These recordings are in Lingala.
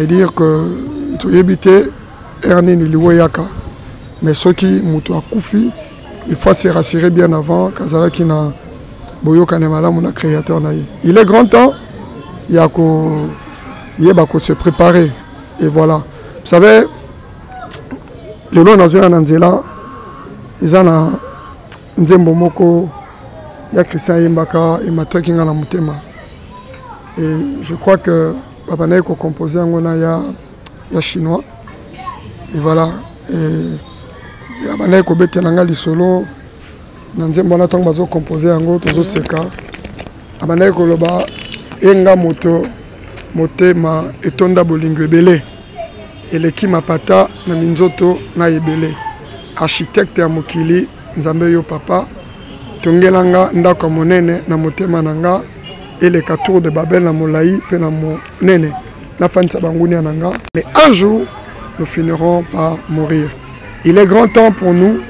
C'est-à-dire que tu éviter Ernie Niliweyaka. Mais ceux qui mutu akufi, il faut se rassurer bien avant Kazara qui n'a boyo kanemala mon créateur naï. Il est grand temps, il y a qu'à se préparer. Et voilà. Vous savez, le long dans un anzela, ils ont un nzembo moko, il y a Christian Yembaka et Mata Kinga na Mutema. Et je crois que Papa Naïko composé en Gona il y a chinois. Et voilà. Et Papa Naïko bete nanga li solo, nanzembo na tong bazo composé en Go tozo seka. Papa Naïko loba enga moto motema etonda bolingo ebele. Eleki mapata na minzoto na ebele. Architecte ya mokili nzambe yo papa tongelanga ndako monene na motema nanga et les tour de Babel na molai pe na monene la fin de sabanguni nanga. Mais un jour nous finirons par mourir. Il est grand temps pour nous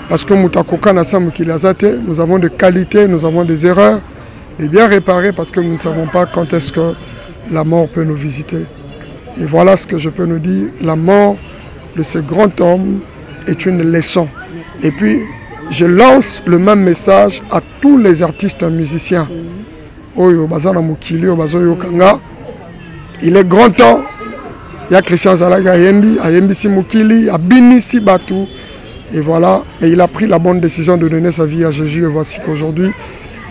parce que mutakoka na sa mokili azate, nous avons des qualités, nous avons des erreurs, de bien réparer parce que nous ne savons pas quand est-ce que la mort peut nous visiter. Et voilà ce que je peux nous dire. La mort de ce grand homme est une leçon. Et puis, je lance le même message à tous les artistes musiciens. Oyo bazana mukili, obazo kanga. Il est grand temps. Il y a Christian Zalaga Ayembi si mukili, Abini si Batou. Et voilà. Et il a pris la bonne décision de donner sa vie à Jésus. Et voici qu'aujourd'hui,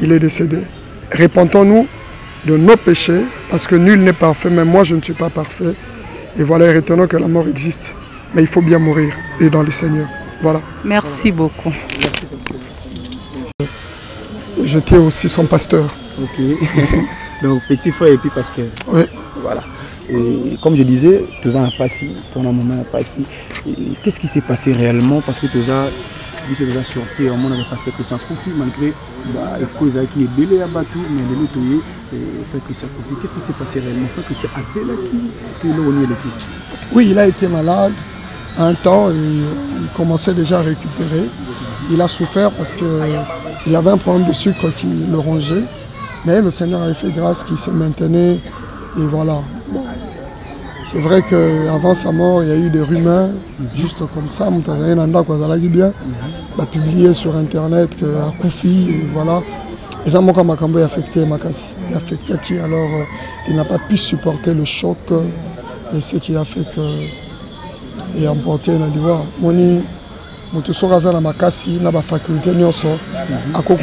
il est décédé. Répentons-nous de nos péchés, parce que nul n'est parfait, même moi je ne suis pas parfait. Et voilà, retenons que la mort existe. Mais il faut bien mourir, et dans le Seigneur. Voilà. Merci beaucoup. J'étais aussi son pasteur. Ok. Donc petit frère et puis pasteur. Oui. Voilà. Et comme je disais, Toza n'a pas si, ton moment n'a pas si. Qu'est-ce qui s'est passé réellement? Parce que Toza, vous êtes déjà surpris, on a pasteur que ça coupe, malgré les causes qui est belé à Batou, mais les lotoyés, qu'est-ce qui s'est passé réellement? Fait que c'est Abela qui est là. Oui, il a été malade un temps, il commençait déjà à récupérer. Il a souffert parce qu'il avait un problème de sucre qui le rongeait. Mais le Seigneur avait fait grâce qu'il se maintenait. Et voilà. Bon. C'est vrai qu'avant sa mort, il y a eu des rumeurs, juste comme ça. Il a publié sur Internet qu'à Koufi, voilà. Et ça m'a affecté Makassi. Il a affecté qui alors il n'a pas pu supporter le choc. Et ce qui a fait qu'il est emporté. Il a dit, Moni, Moutousoraza na Makassi, n'a pas faculté, à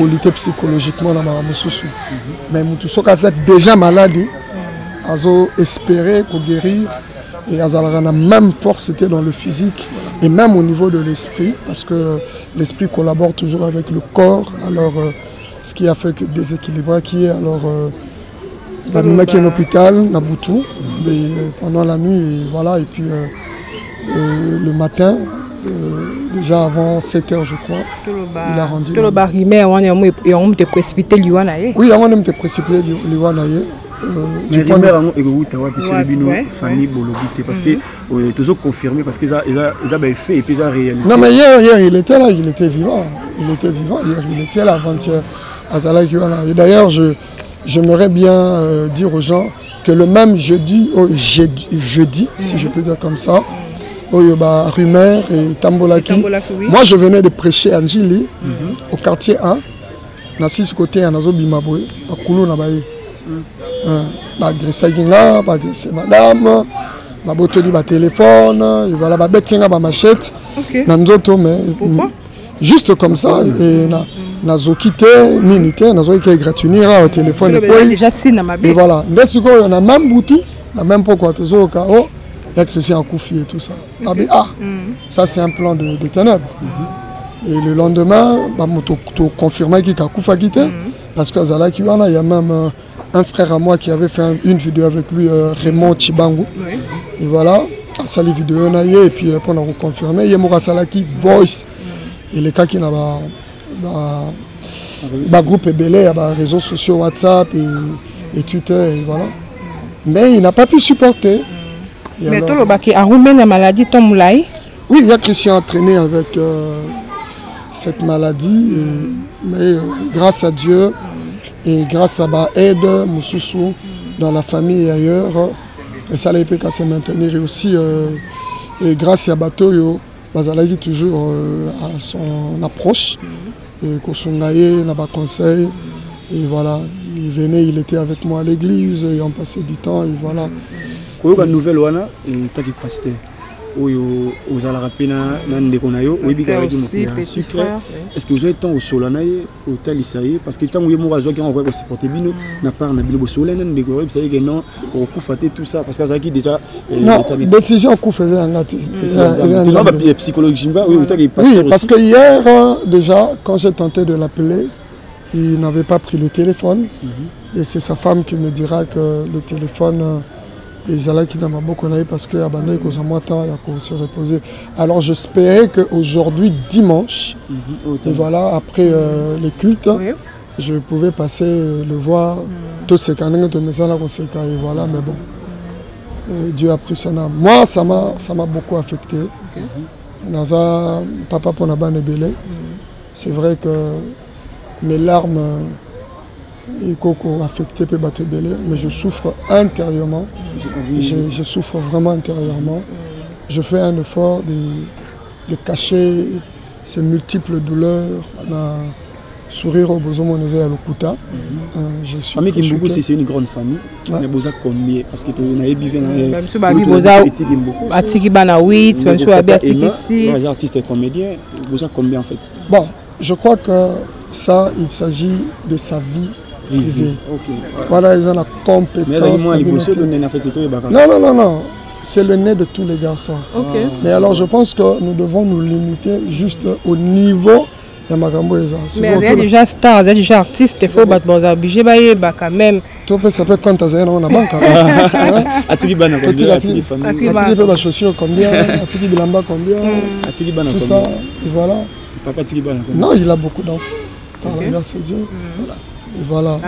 lutter psychologiquement dans ma moussoussou. Mais Moutousoraza déjà malade. Azo espérer qu'on guérir et Azalara la même force était dans le physique et même au niveau de l'esprit parce que l'esprit collabore toujours avec le corps. Alors ce qui a fait que déséquilibré qui est alors la maman qui est à l'hôpital Nabutu pendant la nuit et voilà et puis le matin déjà avant 7 h je crois il a rendu oui on était précipité Liwanaye. Mais rumeur est que famille Bolobité parce que toujours confirmé parce qu'ils avaient fait et puis ils ont réalisé. Non mais hier il était là, il était vivant. Il était vivant hier, il était là avant-hier à Zalakiwana. Et d'ailleurs j'aimerais bien dire aux gens que le même jeudi si je peux dire comme ça, rumeur et Tambolaki. Oui. Moi je venais de prêcher à Njili au quartier 1, na 6 côté à Nazo Bimaboué, à Koulou Nabaye. Agressé madame, botoli ba téléphone, et voilà, betinga ba machette. Nanzoto mais juste comme ça et nazo quitté ninité, nazo qui gratinira au téléphone et voilà. Ndesiko on a même boutou, la même pourquoi toujours au il y a Christian en Koufi et tout ça. Ça c'est un plan de ténèbres. Et le lendemain, tu confirmé qu'il a Koufa quitté parce que Zalaki il y a même un frère à moi qui avait fait une vidéo avec lui, Raymond Chibangu. Oui. Et voilà, à sa vidéo, et puis on a reconfirmé. Il y a Moura Salaki Voice. Et les cas qui n'ont pas groupe Ebele, il y a réseaux sociaux, WhatsApp et Twitter, et voilà. Mais il n'a pas pu supporter. Mais toi, le a remis la maladie, ton moulay? Oui, il y a Christian entraîné avec cette maladie. Mais grâce à Dieu, et grâce à ma aide, Moussoussou, dans la famille et ailleurs, et ça l'a pu se maintenir et aussi et grâce à Batoyo Bazalaki toujours à son approche et Kosongaye n'a pas conseil et voilà il venait il était avec moi à l'église et on passait du temps et voilà Koyoka nouvelle wana et taki pasteur oyo ozala rapena nandeko na yo oyebika avec mon sucre est-ce que vous avez temps au solanaye au talisaye parce que tant que mo azwa ki on va supporter bino na part na bino bo solana ndeko vous savez que non au coup faté tout ça parce que ça qui déjà non décision coup faisait ngati c'est ça tu vas pas psychologie oui taki pasteur parce que hier déjà quand j'ai tenté de l'appeler il n'avait pas pris le téléphone et c'est sa femme qui me dira que le téléphone ils allaient qui n'a pas beaucoup parce que abandonné cause à moi temps il se reposer. Alors j'espérais qu'aujourd'hui dimanche et voilà après les cultes je pouvais passer le voir tous ces canons de maison là et voilà mais bon Dieu a pris son âme. Moi ça m'a beaucoup affecté. Naza papa pour Naban Ebele. C'est vrai que mes larmes et Coco affecté peut battre belé, mais je souffre intérieurement. Je souffre vraiment intérieurement. Je fais un effort de cacher ces multiples douleurs. Sourire au besoin mon à l'Okuta. Je suis famille qui beaucoup c'est une grande famille. Mais vous avez combien parce que tu n'avez bivé même si babi boza atiki bana 8 même si babi atiki 6 les artistes et comédiens vous avez combien en fait? Bon, je crois que ça il s'agit de sa vie privée. Okay. Voilà, ils ont la compétence. Non. C'est le nez de tous les garçons. Okay. Mais alors je pense que nous devons nous limiter juste au niveau de Magambo Eza. Mais il y a déjà stars, il y a déjà artistes, il faut battre les obligés quand même. Tu peux savoir quand tu as une banque. Atiki bana combien? Atiki peut la chaussure combien? Atiki bilamba combien? Atiki bana tout combien? Ça, et voilà. Papa Atiki bana combien? Non, il a beaucoup d'enfants. Merci Dieu. Voilà.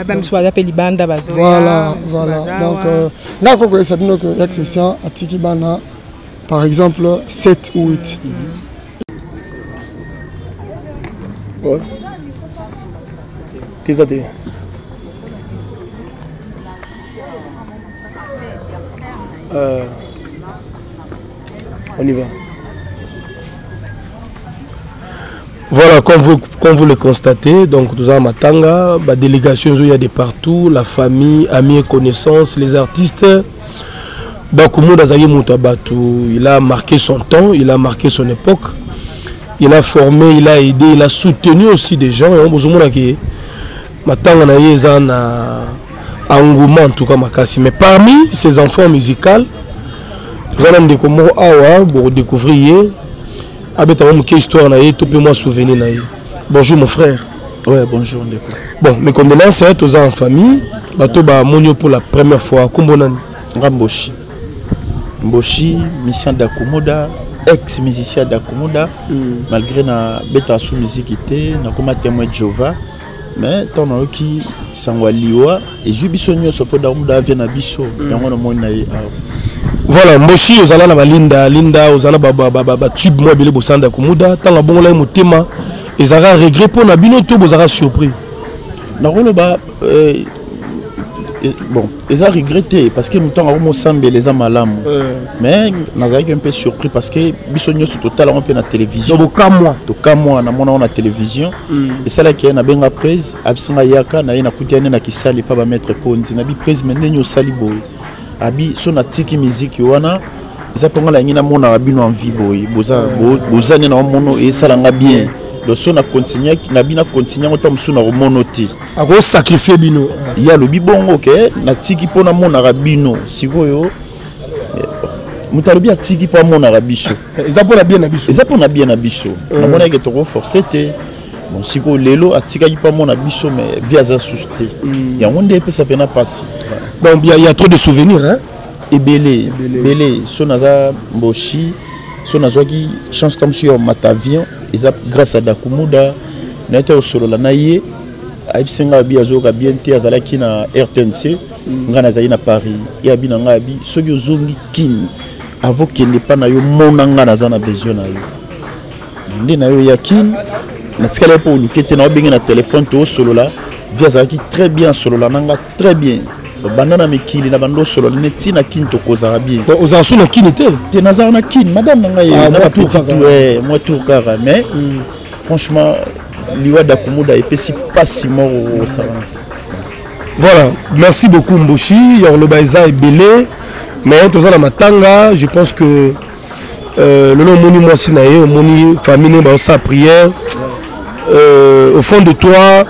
Voilà. Donc, Christian Atiki Bana, par exemple, 7 ou 8. Ouais. T'es à dire. On y va. Voilà, comme vous le constatez, donc nous avons Matanga, la délégation il y a de partout, la famille, amis et connaissances, les artistes. Donc il a marqué son temps, il a marqué son époque, il a formé, il a aidé, il a soutenu aussi des gens. Et on besoin que Matanga na yeza na engouement en tout cas makasi. Mais parmi ces enfants musicaux, nous allons découvrir histoire moi souvenir. Bonjour mon frère. Ouais, bonjour Ndeko. Bon, mes condoléances à tous en famille. Bato ba monio pour la première fois. Kumbonani. Mboshi. Mboshi, musicien d'Akumoda, ex-musicien d'Akumoda. Malgré na beta sous musique était, na comme témoin de Jéhovah. Mais tant qui sangwaliwa et zubisonyo sopo d'Akumoda vient à biso. Yango na mona voilà, Moshi ozala na Linda ozala ba tube moi belé bosanda Kumuda tanga bongola motema ezara regret pour na bino to bozara surpris. Na roloba bon, ezara regretté parce que mutant a mosambe les amalamu. Mais nazaki un peu surpris parce que bisonyo sur total on peut na télévision. Donc ka moi na mona na télévision et ça là qui na benga prise absanga yaka na yena kutiane na kisali pa ba mettre ponzi na bi prise menenyo sali boy. Abi son atiki musique wana ça ponga la ngina mona abino en vie boy boza na mono et ça langa bien donc son a continuer na bina continuer autant suna monoti a go sacrifier bino ya lo bibongo ke na tiki pona mona rabino sikoyo mutalobi atiki pa mona rabiso ça pour la bien na biso ça pour na bien na biso na mona ke to forcer te bon siko lelo atika pa mona biso mais via za susté ya onde pe ça pena passer. Donc il y a trop de souvenirs hein. Et belé sonaza Mboshi sonaza qui chance tombe sur Matavion et ça grâce à Dakumuda n'était au solo la naie aibsinga biazo ka bien te azala ki na RTNC ngana za na Paris et abina ngabi soki ozongi kin avant qu'il n'est pas na yo monanga na za na besoin na yo ndi na yo yakin na tikala po lukete na benga na téléphone to solo la via za qui très bien solo la nanga très bien. banana mikili na bando solo ne tina kin to kozara bien aux anciens na kin était te nazar na kin madame na ngai na ba petit tout moi tout kara mais franchement liwa dakumuda epesi pas si mort au savante. Voilà, merci beaucoup Mboshi, le Baïza est belé, mais tout ça dans matanga, je pense que le nom moni moi sinaye, moni famille ba sa prière au fond de toi.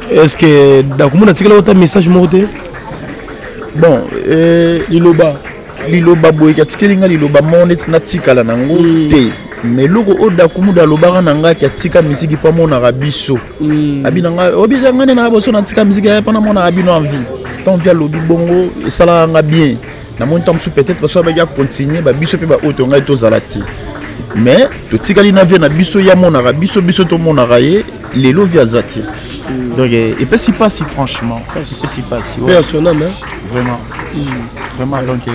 Est-ce que dakumuda tikela autant message morté? Bon, liloba boy katikelinga liloba monet na tikala nango te. Mais logo oda kumuda lobara nanga katika misiki pa mona rabiso. Abinanga obidanga na boso na tika misiki pa na mona rabino en vie. Tant via lobi bongo et ça nga bien. Na mon temps sous peut-être so ba ya continuer ba biso pe ba auto nga to zalati. Mais to tikali na vie na biso ya mona rabiso biso to mona raye lelo via zati. Donc et pas si pas si franchement. Et si pas si. Ouais. Personnel hein. Vraiment. Vraiment donc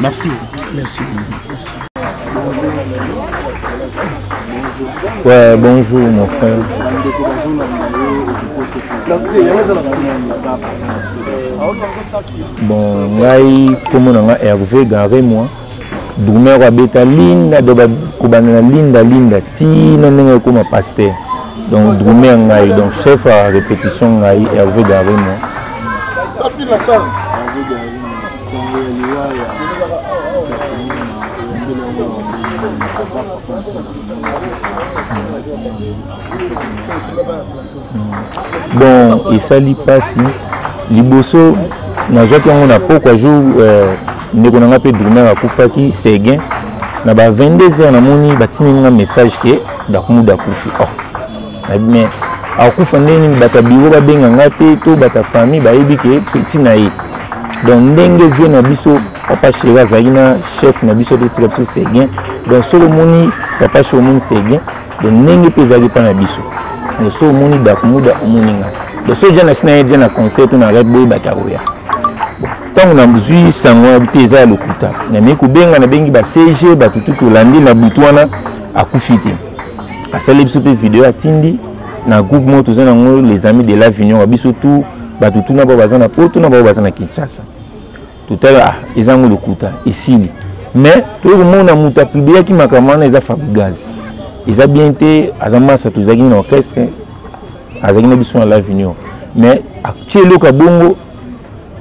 merci. Merci. Merci. Ouais, bonjour mon frère. Bon, ngai comme on a Hervé Garé moi. Doumer wa beta linda do ba kubana linda ti nanenga comme pasteur. Donc Doumer ngai donc chef à répétition ngai Hervé Garé moi. Bon, et ça li passe liboso na zoki on a pourquoi jour ndeko nanga pe Doumer akufaki Seguin na ba 22h na moni batini nga message ke dakumuda kufi oh mais akufa ndeni bata biwo ba benga ngate to bata famille ba yebi ke petit na ye donc ndenge vie na biso papa Chega Zagina chef na biso to tika biso Seguin donc solo moni papa Chomon Seguin donc ndenge pezali pa na biso so moni dakumuda omoninga de so jana sina jana concert na Red Bull bataroya tant on a besoin sango biteza lokuta na meku benga na bengi ba CG batutu landi na butwana akufiti asali biso pe vidéo atindi na groupe moto zana ngo les amis de l'Avignon biso tout batutu na bazana poto na bazana Kinshasa tutala ezango lokuta isili mais tout le monde a muta publié ki makamana eza Fabugaz. Ils ont bien été à Zamasa, tous les orchestres, à Zagina à l'Avignon. Mais actuellement, Kabongo,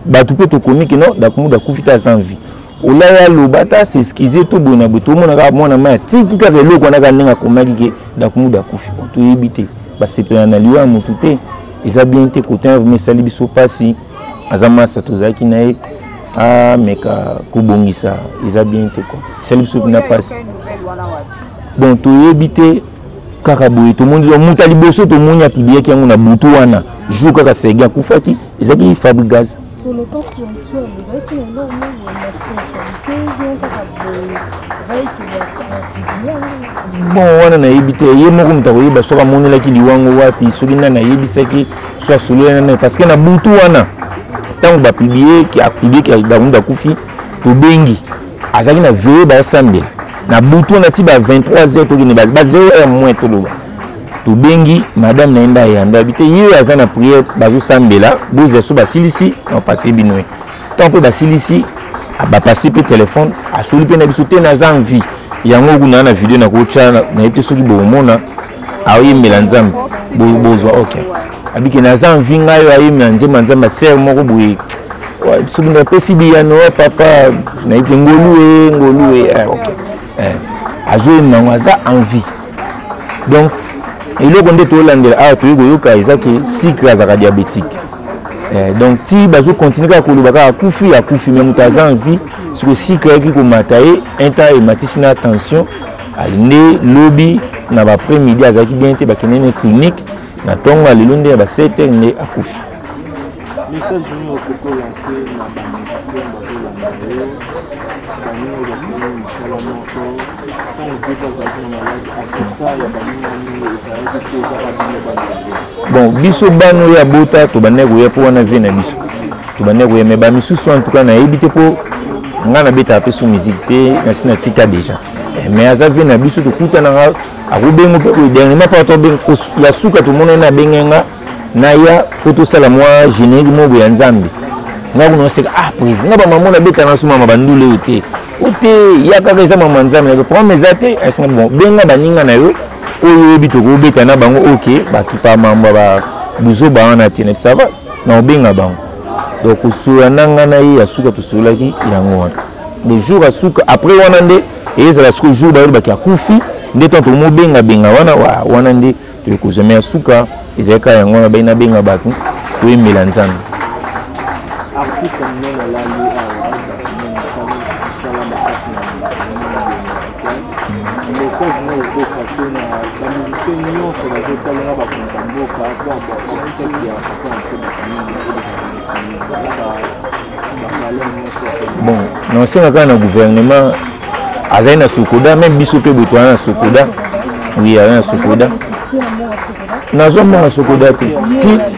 Batoupe to comique, non, Dakumu Dakufita sans vie. Olaya Lobata, c'est ce qu'ils étaient tout bon, tout le monde a mon amant, Tiki Kavelo, qu'on a gagné à Komagi, Dakumu Dakufi, tout éviter. Parce que c'est un allié à Moutouté. Ils ont bien été côté, mais ça lui sont passés à Zamasa, tous les Kinaï, à Meka, Kubongisa. Ils ont bien été quoi. Ça lui sont passé. Bon, tu éviter Karaboui, tout le monde, Moutali Bosso, tout le monde a publié qu'il y a un Boutouana, joue Kaka Sega Koufaki, ils ont dit Fabugaz. Sur le plan spirituel, vous avez énormément de spiritualité, bon, on a évité, il y a beaucoup de temps, soit mon élève qui wango wapi, soit qui n'a évité qui soit sous le parce qu'il y a Boutouana, tant qu'on va publier, qui a publié qu'il y a Daounda Koufi, tout bengi, à ça qu'il a veillé, bah, Sambel. Na butu na tiba 23h to ni base 0h moins to loba to bengi madame naenda yanda bité yé azana prière bazo sambela boze so basilisi on passer binoé tant peu basilisi ba passer pe téléphone a soli pe na biso te na zanvi yango kuna na vidéo na ko tchana na été soki bo mona ayi melanzam bozo OK abiki na zanvi ngayo ayi melanzam nzamba ser moko boye soki na pesi biyano papa na été ngolué OK Azoé Manwaza envie. Donc, il est condamné tout l'année à tout le cas, il a cycle diabétique. Donc, si vous continuez à couler, à Koufi, même à envie, sur le cycle qui commence à un temps et matin attention, à l'année, lobby, dans l'après-midi, à Zaki bien été, à une clinique, à Tonga, à l'Ilonde, à 7 h à Koufi. Message pour lancer bon, biso bano ya bota to banego ya po wana vie na biso. To banego ya meba misusu en tout cas na ebité po ngana beta pe sous musique te na sina tika déjà. Mais aza vie na biso to kuta na akubengo pe ko dernièrement pas to ben la suka to mona na bengenga na ya poto sala moi générique mo ya nzambe. nga kuna seka ah président ba maman na beta na suma mabandule ote yaka ka za maman nzambe na problème ezate est-ce bon benga baninga na yo oyo bitoko beta na bango OK ba kipa mamba ba buzo ba na tene ça va na benga bango donc usura nanga na yi asuka tusulaki yango wana le jour asuka après wana nde ezala suku jour ba ki akufi nde tonto mo benga wana wana nde to ko jamais asuka ezaka yango na baina benga batu to emela nzambe artiste mnene lali message na okokase na bamusicien nyonso bazotalela bakonza mboka bon nasenga kaka na gouvernement azali na sokoda même biso mpe boto wana na sokoda oui azali na sokoda nazomona sokoda te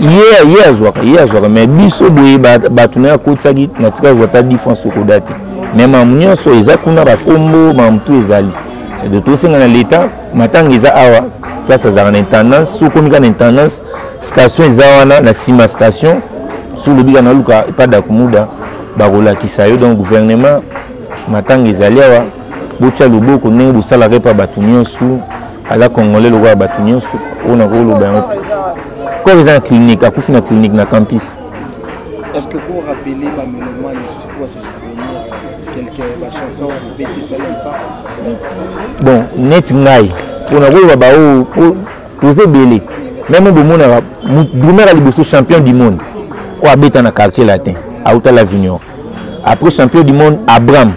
ye azwaka mais biso boye bato na akotisaki na tika azwa ta 10 francs sokoda te mais mamu nyonso eza kuna bakombo mamutu ezali de tosenga na l'état matanga eza awa place azalaka na intendance sokomi kaka na intendance station eza wana na nsima station sur le biga na luka epada kumuda bakolakisa yo donc gouvernement matanga ezali awa botya loboko ndenge bosalaka epa bato nyonso ala congolais lokola bato nyonso oyo nakoloba yango corps eza na clinique akufi na clinique na campus. Est-ce que vous rappelez ma mémoire pour se souvenir quelques chansons bêtises ça part bon net ngai on a vu ba o poser belé même bomona Drumer a liboso champion du monde ou abeta na quartier latin à Outa l'Avignon après champion du monde Abraham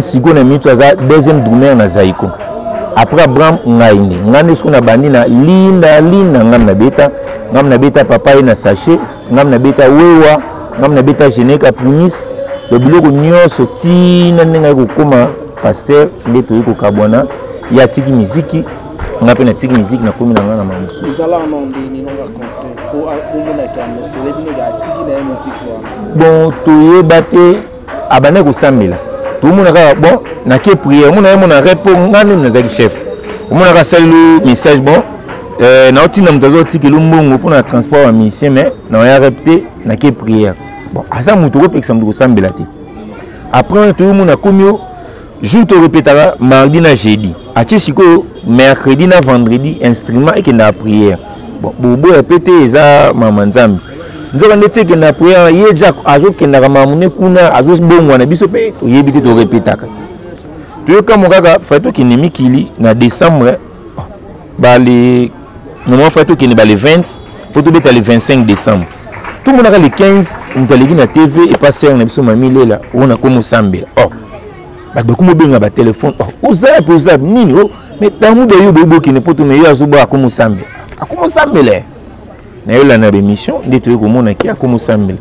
Sigo na minute za deuxième Drumer na Zaiko après Abraham ngaine ngane siko na bandi na linda ngam na beta papa na sachet ngam na beta wewa ngam na beta geneka primis le biloko nyonso tina nenga kokoma pasteur nde toyi kokabwana ya tiki miziki ngape na tiki miziki na komi na ngana mamusu ezala nondeni nonga contre pour bomona kamo celebrity ya tiki na muziki wa bon toyeba te abane kosambela tomona kaka bon na ke prière mona repo ngane na zaki chef mona ka salu message bon na otina mutazo tiki lumbongo pour na transport wa musicien mais na ya repte na ke prière bon asa mutu ko pekisa mutu kosambela te après tomona komio jour to répétera mardi na jeudi atie siko mercredi na vendredi instrument et que na prière bon bobo répéter eza mama nzambe nzoka ndetse ke na prière ye jack azo kenda mamune kuna azo bongo na biso pe yebi te to répétaka to ka mokaka fato ki nemikili na décembre bali moment fato ki ne bali 20 pour to beta le 25 décembre tout le monde a le 15 mtaligi na TV et passer na biso mamilela ona komo sambela oh bakumo benga ba téléphone oh uzap nini oh mais tamu de yo bobo ki ne poto me yo azubo akomo sambele na yo la na émission de to ko mona ki akomo sambele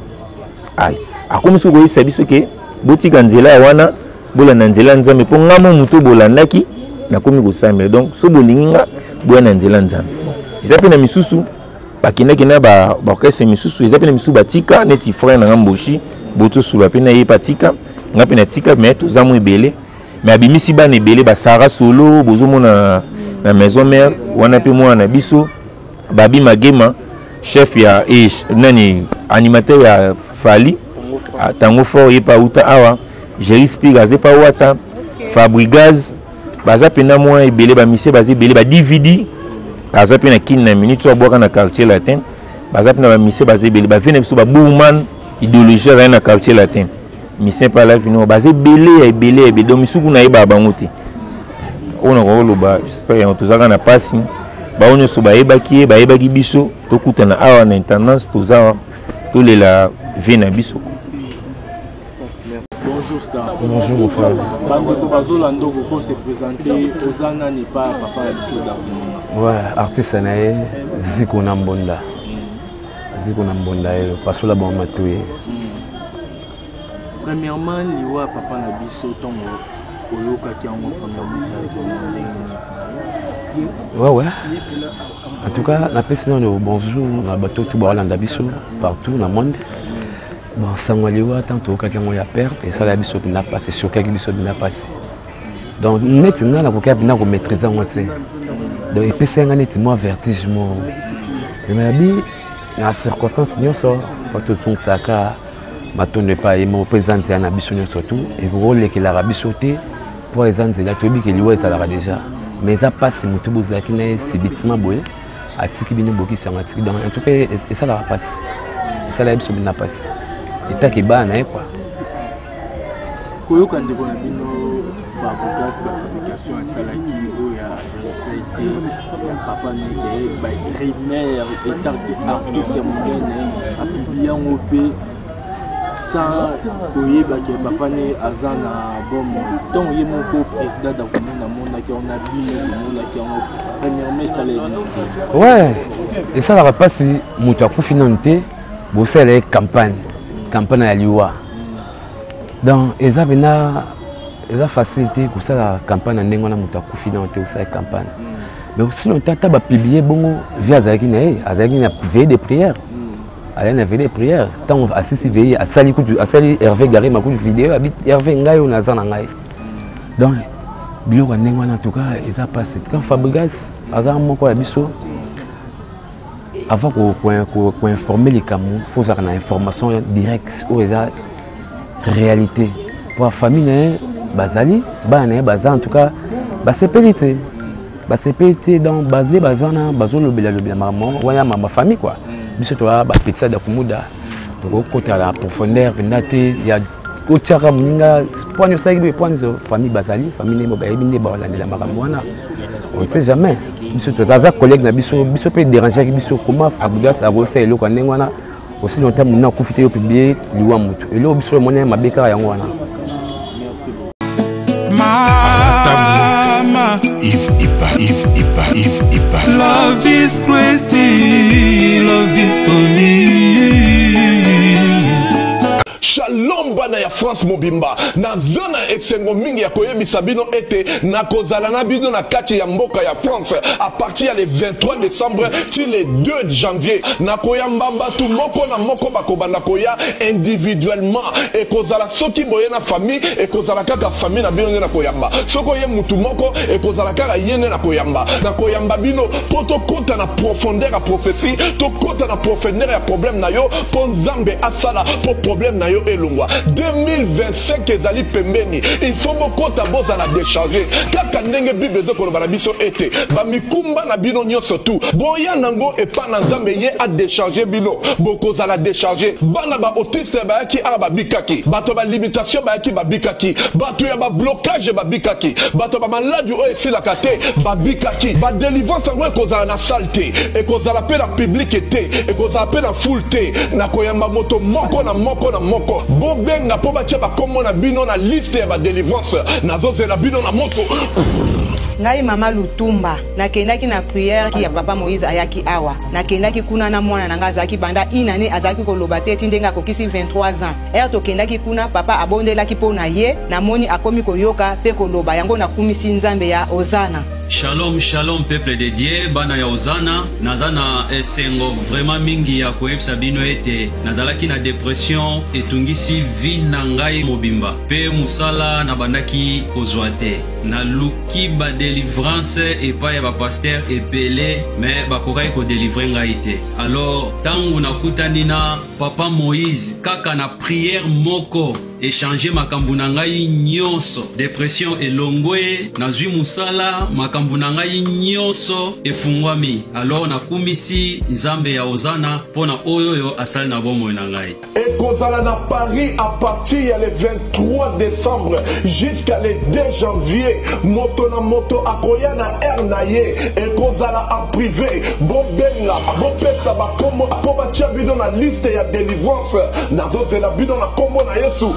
ai akomo so ko yisa biso ke botika nzela wana bola na nzela nzambe po ngamo muto bolandaki na komi ko sambele donc so bolinga boya na nzela nzambe isape na misusu bakendaki na ba orchestre misusu isape na misusu batika neti frère na ngamboshi boto sula pe na ye patika ngapi na tika mais toza mo ebele mais abimisi bana ebele ba Sara Solo bozomona na maison mère wana pe mwana biso babi magema chef ya nani animateur ya Fali tango fort yepa uta awa Jerry Spiga zepa wata Fabrigaz baza pe na mwa ebele ba mise baza ebele ba DVD baza pe na kin na minute so boka na quartier latin baza pe na ba mise baza ebele ba vene biso ba Bourman idéologie na quartier latin mission par la vino basé belé donc misuku na yeba bangote ona ko loba j'espère en tozaka na pasi ba onyo so ba yebaki biso tokuta na awa na intendance toza to lela vena biso. Bonjour Star. Bonjour mon frère. Bandeko bazolando ko se présenter ozana ni pas papa biso da. Ouais, artiste nae Ziko na Mbonda. Ziko na Mbonda parce que la bon matoué. Premièrement, liwa papa na biso tongo oyoka ki en premier message de ouais. En tout cas, la personne bonjour, na bateau tout balanda biso partout dans le monde. Bon, sango liwa tant oyoka ki ya père et ça la biso na passer sur quelque biso na passer. Donc net na na koka bina ko maîtriser en fait. Donc et puis nga net moi vertige mo. Mais bi na circonstance nyonso faut tout saka matondo pas et mon présenter na biso surtout et rôle que la biso te pour exemple là tobi que liwa ça la déjà mais ça passe mutu bozaki na sibitima boye atiki bino boki sanga atiki dans en tout cas et ça la passe et ça la biso bina passe et ta ke ba na quoi koyo kande kona bino fabrikas ba fabrication à salaki oya fait papa nege ba rimer et artiste moderne a publié en OP sans koye ba ke papa ne azana bon donc il mon co-président da komona mona ki on a bino mona ki on premièrement ça les ouais et ça la passe mutu akufinante bo ça les campagne ya liwa donc eza bena eza facilité pour ça la campagne ndenge na mutu akufinante aussi la campagne mais aussi longtemps ta ba publier bongo via azaki na veille de prière allez na veille de prière tant assisi veille asali Hervé Garé ma coup de vidéo habite Hervé ngai on azana ngai donc biloko ndenge na en tout cas eza passé quand Fabregas azana moko ya biso avant qu'on informer les Camerounais, il faut avoir une information directe ou une réalité. Pour la famille, Bazali, en tout cas, c'est pénité. C'est pénité dans Bazali, Bazana, Bazolo, maman, ma famille quoi. Biso toi, pizza de Kumuda, côté à la profondeur, il y a Ochara Muninga, point de famille Bazali, famille on ne sait jamais. Biso toza collègue na biso peut déranger biso comment Fabregas a bossé le quand ngwana aussi longtemps mon profiter au public liwa mutu et là biso moné mabeka yango wana merci mama if love is crazy love is funny Shalom bana ya France mobimba na zona esengo mingi ya koyebisa bino ete na kozala na bino na kati ya mboka ya France à partir le 23 décembre ti le 2 janvier na koyamba batu moko na moko bakobanda koya individuellement et kozala soki boye na famille et kozala kaka famille na bino na koyamba soko ye mutu moko et kozala kaka yene na koyamba bino poto kota na profondeur ya prophétie to kota na profondeur ya problème na yo po nzambe asala po problème na yo elongwa 2025 ezali pembeni il faut bokota boza la décharger kaka ndenge bible ezokoloba na biso ete bamikumba na bino nyonso tu boya nango epa na nzambe ye a décharger bino bokoza la décharger bana ba autiste bayaki ara babikaki bato ba limitation bayaki babikaki bato ya ba blocage babikaki bato ba maladi oyo esilaka te babikaki ba délivrance ngo ekozala na salle te ekozala pe na public te ekozala pe na foule te na koyamba moto moko na moko na moko bobenga po batia bakombo na bino na liste ya ba délivrance nazozela bino na moto ngai mama Lutumba nakendaki na prière ki ya papa Moïse ayaki awa nakendaki kuna na mwana nanga azaki banda inane azaki koloba te tindenga kokisi 23 ans tokendaki kuna papa abondelaki po na ye namoni akomi koyoka pe koloba yango nakumisi nzambe ya Ozana. Shalom, shalom, peuple de Dieu, bana ya Ozana, nazana esengo vraiment mingi ya koyebisa bino ete nazalaki na dépression etungisi vie na ngai mobimba pe musala na bandaki kozwa te na luki ba délivrance epai ya ba pasteur ebele mais bakokaki ko délivrer ngai te alors tangu nakutani na papa Moïse kaka na prière moko échanger makambo na ngai nyonso dépression elongwe nazwi musala makambo na ngai nyonso efungwami alors nakumisi nzambe ya Ozana pona oyo asali na bomoi na ngai ekozala na Paris à partir ya le 23 décembre jusqu'à le 2 janvier moto na moto akoya na air na ye ekozala en privé bobenga bopesa bakombo po batia bino na liste ya délivrance nazozela bino na kombo na Yesu